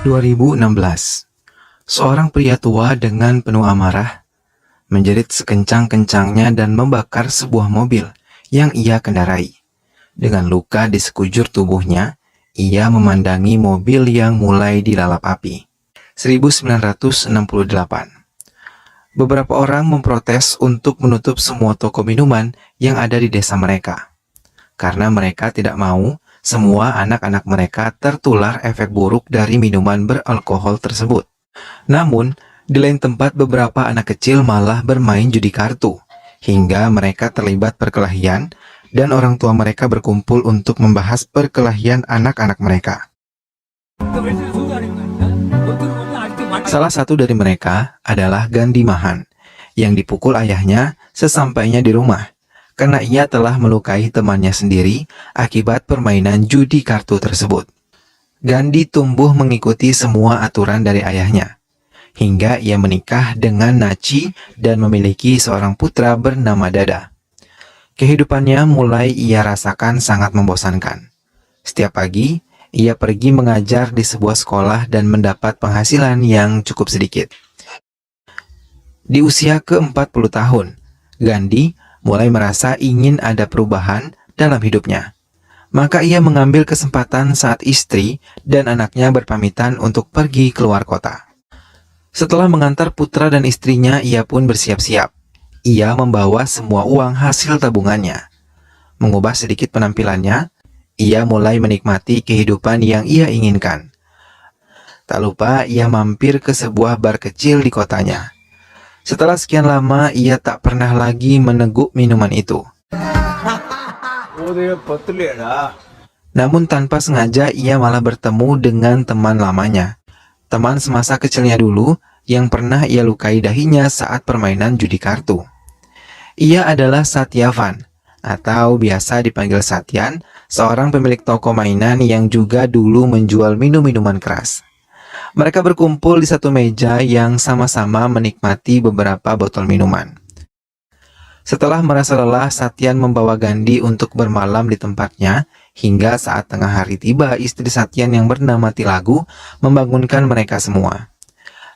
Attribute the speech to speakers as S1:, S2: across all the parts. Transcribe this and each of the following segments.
S1: 2016. Seorang pria tua dengan penuh amarah menjerit sekencang-kencangnya dan membakar sebuah mobil yang ia kendarai. Dengan luka di sekujur tubuhnya, ia memandangi mobil yang mulai dilalap api. 1968. Beberapa orang memprotes untuk menutup semua toko minuman yang ada di desa mereka, karena mereka tidak mau semua anak-anak mereka tertular efek buruk dari minuman beralkohol tersebut. Namun, di lain tempat beberapa anak kecil malah bermain judi kartu, hingga mereka terlibat perkelahian dan orang tua mereka berkumpul untuk membahas perkelahian anak-anak mereka. Salah satu dari mereka adalah Gandhi Mahan, yang dipukul ayahnya sesampainya di rumah, karena ia telah melukai temannya sendiri akibat permainan judi kartu tersebut. Gandhi tumbuh mengikuti semua aturan dari ayahnya, hingga ia menikah dengan Nachi dan memiliki seorang putra bernama Dada. Kehidupannya mulai ia rasakan sangat membosankan. Setiap pagi, ia pergi mengajar di sebuah sekolah dan mendapat penghasilan yang cukup sedikit. Di usia ke-40 tahun, Gandhi mulai merasa ingin ada perubahan dalam hidupnya. Maka ia mengambil kesempatan saat istri dan anaknya berpamitan untuk pergi keluar kota. Setelah mengantar putra dan istrinya, ia pun bersiap-siap. Ia membawa semua uang hasil tabungannya. Mengubah sedikit penampilannya, ia mulai menikmati kehidupan yang ia inginkan. Tak lupa ia mampir ke sebuah bar kecil di kotanya. Setelah sekian lama, ia tak pernah lagi meneguk minuman itu. Namun tanpa sengaja ia malah bertemu dengan teman lamanya. Teman semasa kecilnya dulu yang pernah ia lukai dahinya saat permainan judi kartu. Ia adalah Satyavan, atau biasa dipanggil Satyan, seorang pemilik toko mainan yang juga dulu menjual minum-minuman keras. Mereka berkumpul di satu meja yang sama-sama menikmati beberapa botol minuman. Setelah merasa lelah, Satyan membawa Gandhi untuk bermalam di tempatnya, hingga saat tengah hari tiba, istri Satyan yang bernama Tilagu membangunkan mereka semua.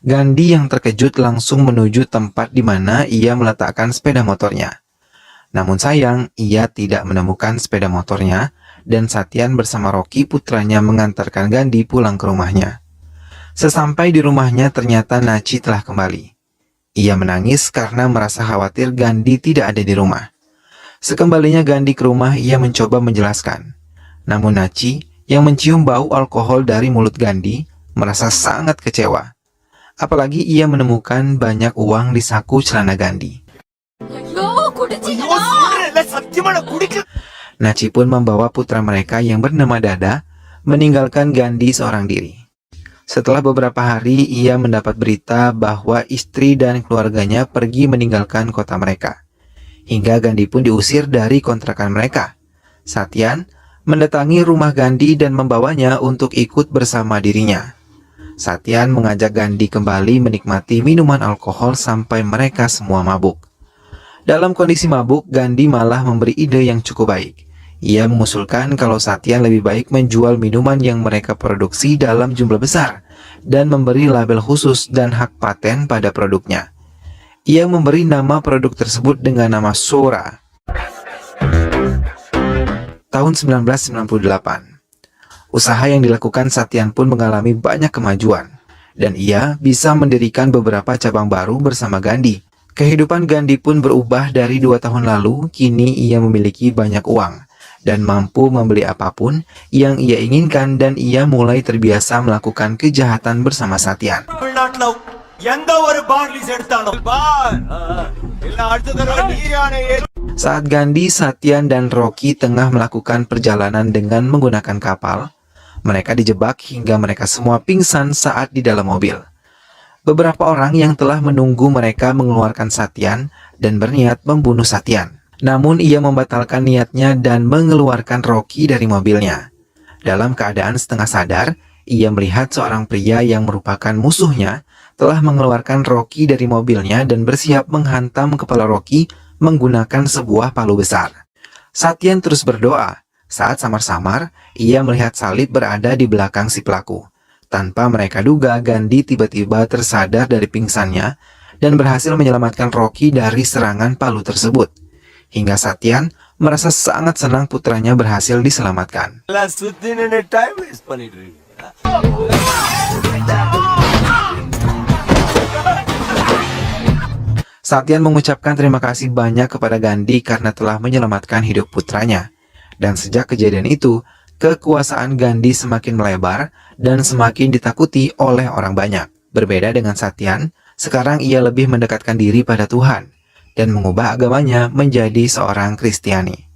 S1: Gandhi yang terkejut langsung menuju tempat di mana ia meletakkan sepeda motornya. Namun sayang, ia tidak menemukan sepeda motornya, dan Satyan bersama Rocky putranya mengantarkan Gandhi pulang ke rumahnya. Sesampai di rumahnya, ternyata Nachi telah kembali. Ia menangis karena merasa khawatir Gandhi tidak ada di rumah. Sekembalinya Gandhi ke rumah, ia mencoba menjelaskan. Namun Nachi, yang mencium bau alkohol dari mulut Gandhi, merasa sangat kecewa. Apalagi ia menemukan banyak uang di saku celana Gandhi. Nachi pun membawa putra mereka yang bernama Dada meninggalkan Gandhi seorang diri. Setelah beberapa hari, ia mendapat berita bahwa istri dan keluarganya pergi meninggalkan kota mereka. Hingga Gandhi pun diusir dari kontrakan mereka. Satyan mendatangi rumah Gandhi dan membawanya untuk ikut bersama dirinya. Satyan mengajak Gandhi kembali menikmati minuman alkohol sampai mereka semua mabuk. Dalam kondisi mabuk, Gandhi malah memberi ide yang cukup baik. Ia mengusulkan kalau Satyan lebih baik menjual minuman yang mereka produksi dalam jumlah besar dan memberi label khusus dan hak paten pada produknya. Ia memberi nama produk tersebut dengan nama Sora. Tahun 1998. Usaha yang dilakukan Satyan pun mengalami banyak kemajuan, dan ia bisa mendirikan beberapa cabang baru bersama Gandhi. Kehidupan Gandhi pun berubah dari 2 tahun lalu. Kini ia memiliki banyak uang dan mampu membeli apapun yang ia inginkan, dan ia mulai terbiasa melakukan kejahatan bersama Satyan. Saat Gandhi, Satyan, dan Rocky tengah melakukan perjalanan dengan menggunakan kapal, mereka dijebak hingga mereka semua pingsan saat di dalam mobil. Beberapa orang yang telah menunggu mereka mengeluarkan Satyan dan berniat membunuh Satyan. Namun ia membatalkan niatnya dan mengeluarkan Rocky dari mobilnya. Dalam keadaan setengah sadar, ia melihat seorang pria yang merupakan musuhnya telah mengeluarkan Rocky dari mobilnya dan bersiap menghantam kepala Rocky menggunakan sebuah palu besar. Satyan terus berdoa. Saat samar-samar, ia melihat salib berada di belakang si pelaku. Tanpa mereka duga, Gandhi tiba-tiba tersadar dari pingsannya dan berhasil menyelamatkan Rocky dari serangan palu tersebut. Hingga Satyan merasa sangat senang putranya berhasil diselamatkan. Satyan mengucapkan terima kasih banyak kepada Gandhi karena telah menyelamatkan hidup putranya. Dan sejak kejadian itu, kekuasaan Gandhi semakin melebar dan semakin ditakuti oleh orang banyak. Berbeda dengan Satyan, sekarang ia lebih mendekatkan diri pada Tuhan dan mengubah agamanya menjadi seorang Kristiani.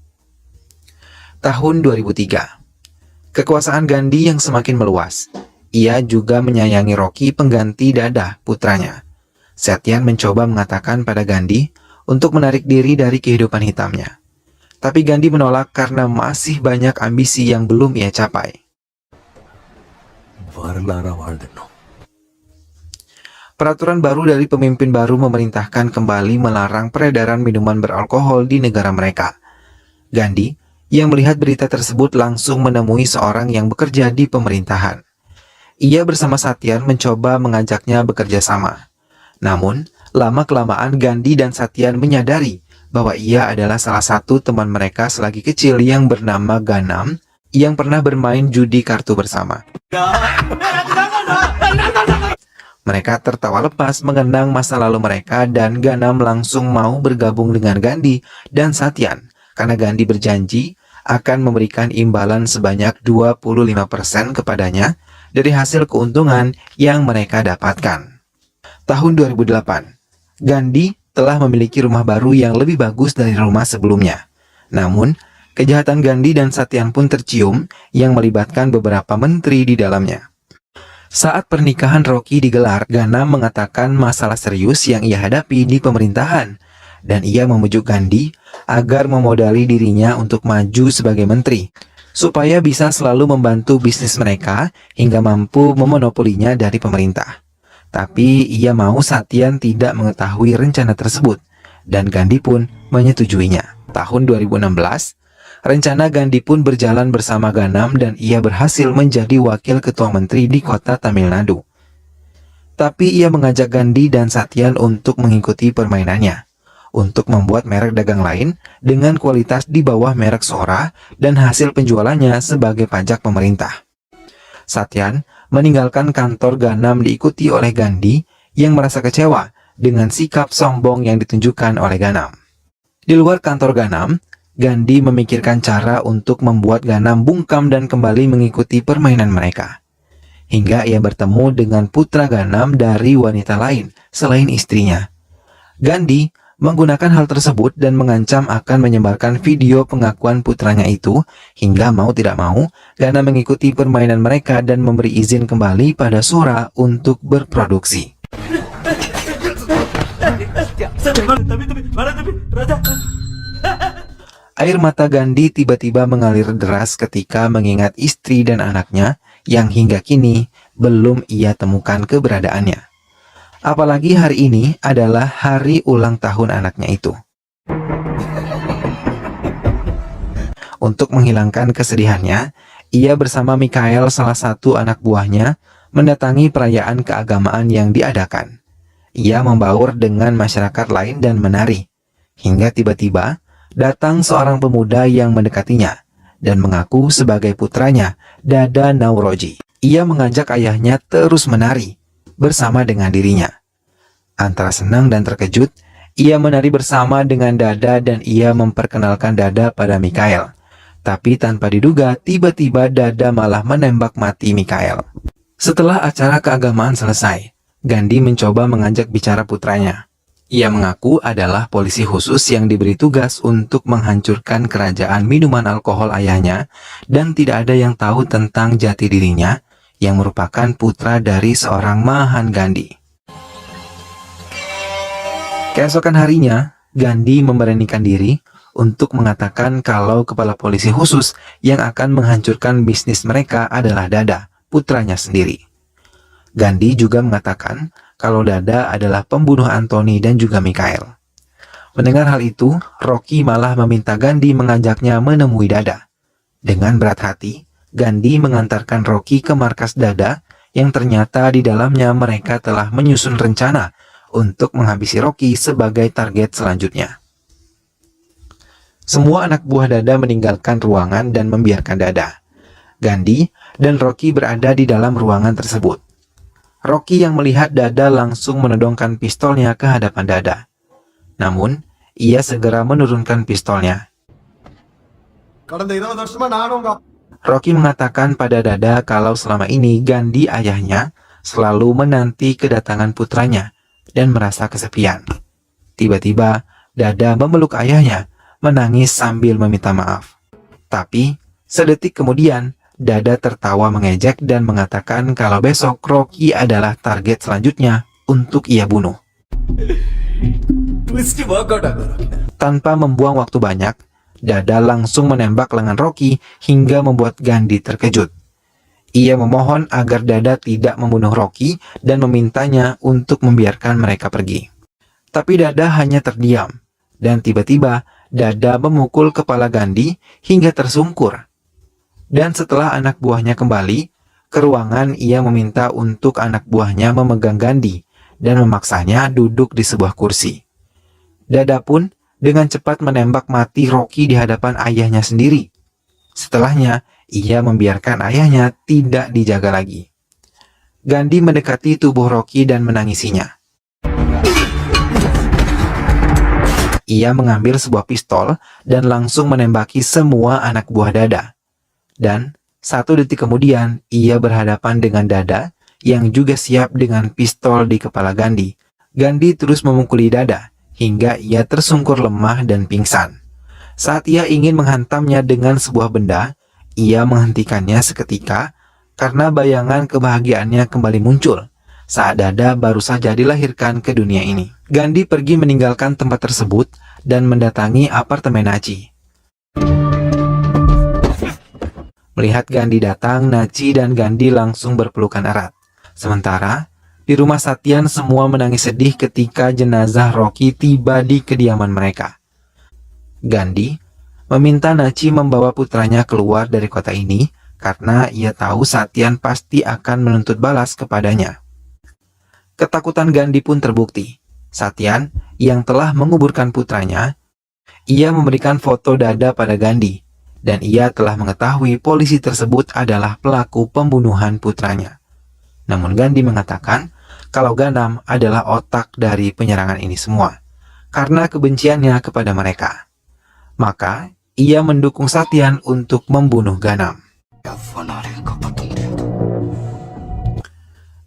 S1: Tahun 2003, kekuasaan Gandhi yang semakin meluas. Ia juga menyayangi Rocky, pengganti Dada putranya. Satyan mencoba mengatakan pada Gandhi untuk menarik diri dari kehidupan hitamnya. Tapi Gandhi menolak karena masih banyak ambisi yang belum ia capai. Peraturan baru dari pemimpin baru memerintahkan kembali melarang peredaran minuman beralkohol di negara mereka. Gandhi, yang melihat berita tersebut, langsung menemui seorang yang bekerja di pemerintahan. Ia bersama Satyan mencoba mengajaknya bekerja sama. Namun, lama-kelamaan Gandhi dan Satyan menyadari bahwa ia adalah salah satu teman mereka selagi kecil yang bernama Ganam, yang pernah bermain judi kartu bersama. Mereka tertawa lepas mengenang masa lalu mereka dan Ganam langsung mau bergabung dengan Gandhi dan Satyan karena Gandhi berjanji akan memberikan imbalan sebanyak 25% kepadanya dari hasil keuntungan yang mereka dapatkan. Tahun 2008, Gandhi telah memiliki rumah baru yang lebih bagus dari rumah sebelumnya. Namun, kejahatan Gandhi dan Satyan pun tercium yang melibatkan beberapa menteri di dalamnya. Saat pernikahan Rocky digelar, Ganam mengatakan masalah serius yang ia hadapi di pemerintahan, dan ia memujuk Gandhi agar memodali dirinya untuk maju sebagai menteri, supaya bisa selalu membantu bisnis mereka hingga mampu memonopolinya dari pemerintah. Tapi ia mau Satyan tidak mengetahui rencana tersebut, dan Gandhi pun menyetujuinya. Tahun 2016, rencana Gandhi pun berjalan bersama Ganam dan ia berhasil menjadi wakil ketua menteri di kota Tamil Nadu. Tapi ia mengajak Gandhi dan Satyan untuk mengikuti permainannya, untuk membuat merek dagang lain dengan kualitas di bawah merek Sora dan hasil penjualannya sebagai pajak pemerintah. Satyan meninggalkan kantor Ganam diikuti oleh Gandhi yang merasa kecewa dengan sikap sombong yang ditunjukkan oleh Ganam. Di luar kantor Ganam, Gandhi memikirkan cara untuk membuat Ganam bungkam dan kembali mengikuti permainan mereka. Hingga ia bertemu dengan putra Ganam dari wanita lain selain istrinya. Gandhi menggunakan hal tersebut dan mengancam akan menyebarkan video pengakuan putranya itu, hingga mau tidak mau, Ganam mengikuti permainan mereka dan memberi izin kembali pada Sora untuk berproduksi. Air mata Gandhi tiba-tiba mengalir deras ketika mengingat istri dan anaknya yang hingga kini belum ia temukan keberadaannya. Apalagi hari ini adalah hari ulang tahun anaknya itu. Untuk menghilangkan kesedihannya, ia bersama Mikhail, salah satu anak buahnya, mendatangi perayaan keagamaan yang diadakan. Ia membaur dengan masyarakat lain dan menari, hingga tiba-tiba datang seorang pemuda yang mendekatinya dan mengaku sebagai putranya, Dada Nauroji. Ia mengajak ayahnya terus menari bersama dengan dirinya. Antara senang dan terkejut, ia menari bersama dengan Dada dan ia memperkenalkan Dada pada Mikhail. Tapi tanpa diduga, tiba-tiba Dada malah menembak mati Mikhail. Setelah acara keagamaan selesai, Gandhi mencoba mengajak bicara putranya. Ia mengaku adalah polisi khusus yang diberi tugas untuk menghancurkan kerajaan minuman alkohol ayahnya dan tidak ada yang tahu tentang jati dirinya yang merupakan putra dari seorang Mahan Gandhi. Keesokan harinya, Gandhi memberanikan diri untuk mengatakan kalau kepala polisi khusus yang akan menghancurkan bisnis mereka adalah Dada, putranya sendiri. Gandhi juga mengatakan kalau Dada adalah pembunuh Anthony dan juga Mikhail. Mendengar hal itu, Rocky malah meminta Gandhi mengajaknya menemui Dada. Dengan berat hati, Gandhi mengantarkan Rocky ke markas Dada yang ternyata di dalamnya mereka telah menyusun rencana untuk menghabisi Rocky sebagai target selanjutnya. Semua anak buah Dada meninggalkan ruangan dan membiarkan Dada. Gandhi dan Rocky berada di dalam ruangan tersebut. Rocky yang melihat Dada langsung menodongkan pistolnya ke hadapan Dada. Namun, ia segera menurunkan pistolnya. Rocky mengatakan pada Dada kalau selama ini Gandhi ayahnya selalu menanti kedatangan putranya dan merasa kesepian. Tiba-tiba, Dada memeluk ayahnya, menangis sambil meminta maaf. Tapi, sedetik kemudian, Dada tertawa mengejek dan mengatakan kalau besok Rocky adalah target selanjutnya untuk ia bunuh. Tanpa membuang waktu banyak, Dada langsung menembak lengan Rocky hingga membuat Gandhi terkejut. Ia memohon agar Dada tidak membunuh Rocky dan memintanya untuk membiarkan mereka pergi. Tapi Dada hanya terdiam, dan tiba-tiba Dada memukul kepala Gandhi hingga tersungkur. Dan setelah anak buahnya kembali ke ruangan, ia meminta untuk anak buahnya memegang Gandhi dan memaksanya duduk di sebuah kursi. Dada pun dengan cepat menembak mati Rocky di hadapan ayahnya sendiri. Setelahnya, ia membiarkan ayahnya tidak dijaga lagi. Gandhi mendekati tubuh Rocky dan menangisinya. Ia mengambil sebuah pistol dan langsung menembaki semua anak buah Dada. Dan 1 detik kemudian, ia berhadapan dengan Dada yang juga siap dengan pistol di kepala Gandhi. Gandhi terus memukuli Dada hingga ia tersungkur lemah dan pingsan. Saat ia ingin menghantamnya dengan sebuah benda, ia menghentikannya seketika karena bayangan kebahagiaannya kembali muncul saat Dada baru saja dilahirkan ke dunia ini. Gandhi pergi meninggalkan tempat tersebut dan mendatangi apartemen Nachi. Melihat Gandhi datang, Nachi dan Gandhi langsung berpelukan erat. Sementara di rumah Satyan semua menangis sedih ketika jenazah Rocky tiba di kediaman mereka. Gandhi meminta Nachi membawa putranya keluar dari kota ini karena ia tahu Satyan pasti akan menuntut balas kepadanya. Ketakutan Gandhi pun terbukti. Satyan yang telah menguburkan putranya, ia memberikan foto Dada pada Gandhi, dan ia telah mengetahui polisi tersebut adalah pelaku pembunuhan putranya. Namun Gandhi mengatakan kalau Ganam adalah otak dari penyerangan ini semua, karena kebenciannya kepada mereka. Maka, ia mendukung Satyan untuk membunuh Ganam.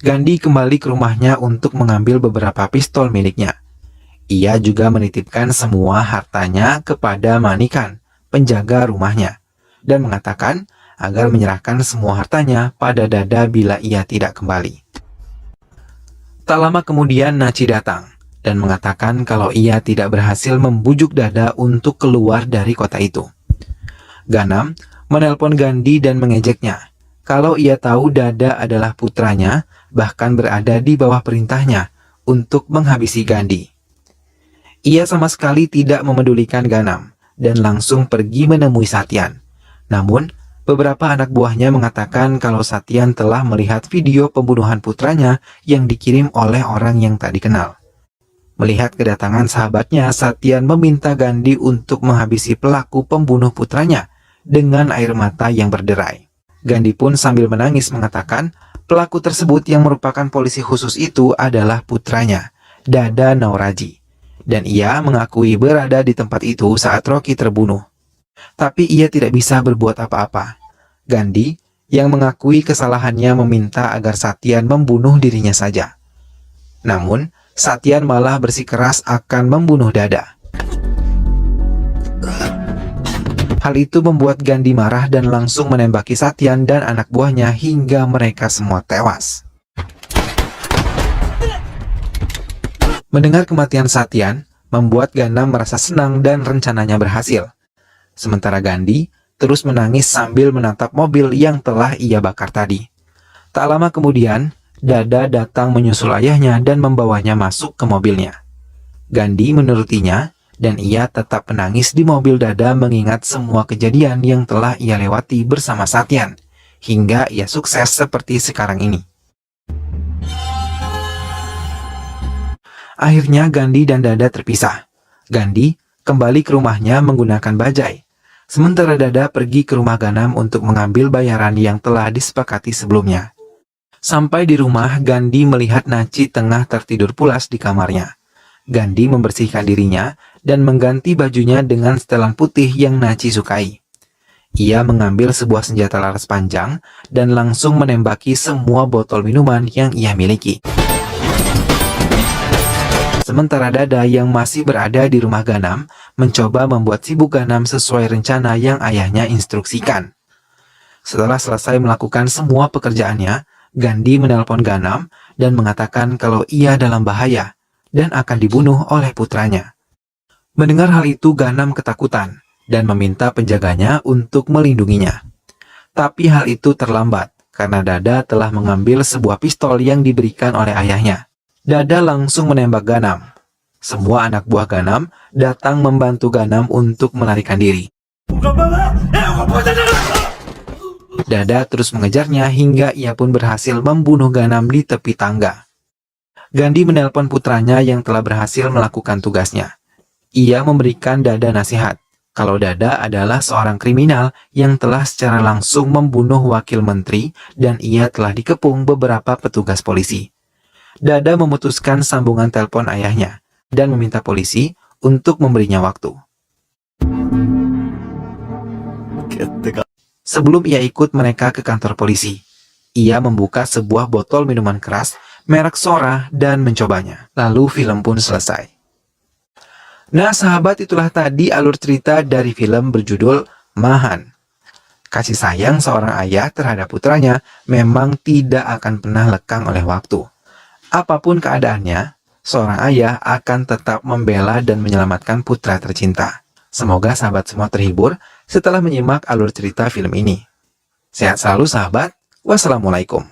S1: Gandhi kembali ke rumahnya untuk mengambil beberapa pistol miliknya. Ia juga menitipkan semua hartanya kepada Manikan, penjaga rumahnya, dan mengatakan agar menyerahkan semua hartanya pada Dada bila ia tidak kembali. Tak lama kemudian Nachi datang dan mengatakan kalau ia tidak berhasil membujuk Dada untuk keluar dari kota itu. Ganam menelpon Gandhi dan mengejeknya kalau ia tahu Dada adalah putranya, bahkan berada di bawah perintahnya untuk menghabisi Gandhi. Ia sama sekali tidak memedulikan Ganam dan langsung pergi menemui Satyan. Namun, beberapa anak buahnya mengatakan kalau Satyan telah melihat video pembunuhan putranya yang dikirim oleh orang yang tak dikenal. Melihat kedatangan sahabatnya, Satyan meminta Gandhi untuk menghabisi pelaku pembunuh putranya dengan air mata yang berderai. Gandhi pun sambil menangis mengatakan pelaku tersebut yang merupakan polisi khusus itu adalah putranya, Dada Naoraji, dan ia mengakui berada di tempat itu saat Rocky terbunuh. Tapi ia tidak bisa berbuat apa-apa. Gandhi yang mengakui kesalahannya meminta agar Satyan membunuh dirinya saja. Namun, Satyan malah bersikeras akan membunuh Dada. Hal itu membuat Gandhi marah dan langsung menembaki Satyan dan anak buahnya hingga mereka semua tewas. Mendengar kematian Satyan, membuat Ganam merasa senang dan rencananya berhasil. Sementara Gandhi terus menangis sambil menatap mobil yang telah ia bakar tadi. Tak lama kemudian, Dada datang menyusul ayahnya dan membawanya masuk ke mobilnya. Gandhi menurutinya, dan ia tetap menangis di mobil Dada mengingat semua kejadian yang telah ia lewati bersama Satyan, hingga ia sukses seperti sekarang ini. Akhirnya Gandhi dan Dada terpisah. Gandhi kembali ke rumahnya menggunakan bajai, sementara Dada pergi ke rumah Ganam untuk mengambil bayaran yang telah disepakati sebelumnya. Sampai di rumah, Gandhi melihat Naci tengah tertidur pulas di kamarnya. Gandhi membersihkan dirinya dan mengganti bajunya dengan setelan putih yang Naci sukai. Ia mengambil sebuah senjata laras panjang dan langsung menembaki semua botol minuman yang ia miliki. Sementara Dada yang masih berada di rumah Ganam mencoba membuat sibuk Ganam sesuai rencana yang ayahnya instruksikan. Setelah selesai melakukan semua pekerjaannya, Gandhi menelpon Ganam dan mengatakan kalau ia dalam bahaya dan akan dibunuh oleh putranya. Mendengar hal itu, Ganam ketakutan dan meminta penjaganya untuk melindunginya. Tapi hal itu terlambat karena Dada telah mengambil sebuah pistol yang diberikan oleh ayahnya. Dada langsung menembak Ganam. Semua anak buah Ganam datang membantu Ganam untuk melarikan diri. Dada terus mengejarnya hingga ia pun berhasil membunuh Ganam di tepi tangga. Gandhi menelpon putranya yang telah berhasil melakukan tugasnya. Ia memberikan Dada nasihat kalau Dada adalah seorang kriminal yang telah secara langsung membunuh wakil menteri dan ia telah dikepung beberapa petugas polisi. Dada memutuskan sambungan telepon ayahnya dan meminta polisi untuk memberinya waktu. Sebelum ia ikut mereka ke kantor polisi, ia membuka sebuah botol minuman keras merek Sora dan mencobanya. Lalu film pun selesai. Nah sahabat, itulah tadi alur cerita dari film berjudul Mahan. Kasih sayang seorang ayah terhadap putranya memang tidak akan pernah lekang oleh waktu. Apapun keadaannya, seorang ayah akan tetap membela dan menyelamatkan putra tercinta. Semoga sahabat semua terhibur setelah menyimak alur cerita film ini. Sehat selalu sahabat. Wassalamualaikum.